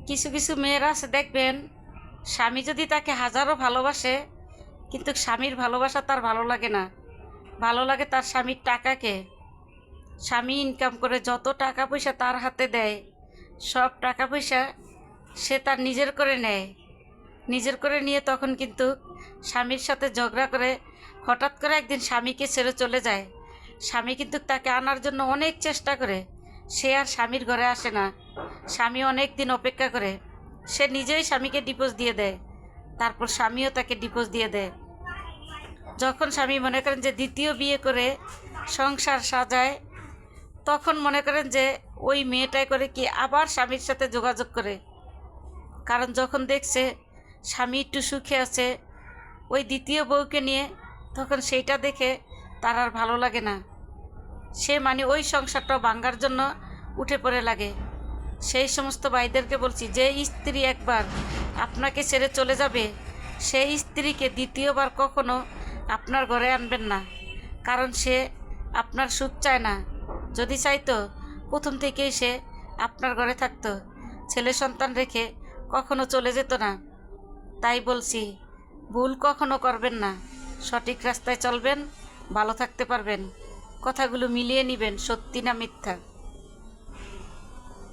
কিছু কিছু মেয়েরা আছে দেখবেন, স্বামী যদি তাকে হাজারো ভালোবাসে, কিন্তু স্বামীর ভালোবাসা তার ভালো লাগে না। ভালো লাগে তার স্বামীর টাকাকে। স্বামী ইনকাম করে যত টাকা পয়সা তার হাতে দেয়, সব টাকা পয়সা সে তার নিজের করে নেয়। নিজের করে নিয়ে তখন কিন্তু স্বামীর সাথে ঝগড়া করে হঠাৎ করে একদিন স্বামীকে ছেড়ে চলে যায়। স্বামী কিন্তু তাকে আনার জন্য অনেক চেষ্টা করে, সে আর স্বামীর ঘরে আসে না। স্বামী অনেক দিন অপেক্ষা করে, সে নিজেই স্বামীকে ডিভোর্স দিয়ে দেয়, তারপর স্বামীও তাকে ডিভোর্স দিয়ে দেয়। যখন স্বামী মনে করেন যে দ্বিতীয় বিয়ে করে সংসার সাজায়, তখন মনে করেন যে ওই মেয়েটাই করে কি আবার স্বামীর সাথে যোগাযোগ করে। কারণ যখন দেখছে স্বামী একটু সুখে আছে ওই দ্বিতীয় বউকে নিয়ে, তখন সেইটা দেখে তার আর ভালো লাগে না। সে মানে ওই সংসারটা ভাঙার জন্য উঠে পড়ে লাগে। সেই সমস্ত ভাইদেরকে বলছি, যে স্ত্রী একবার আপনাকে ছেড়ে চলে যাবে, সেই স্ত্রীকে দ্বিতীয়বার কখনো আপনার ঘরে আনবেন না। কারণ সে আপনার সুখ চায় না। যদি চাইতো প্রথম থেকেই সে আপনার ঘরে থাকতো, ছেলে সন্তান রেখে কখনো চলে যেত না। তাই বলছি, ভুল কখনো করবেন না, সঠিক রাস্তায় চলবেন, ভালো থাকতে পারবেন। কথাগুলো মিলিয়ে নেবেন সত্যি না মিথ্যা।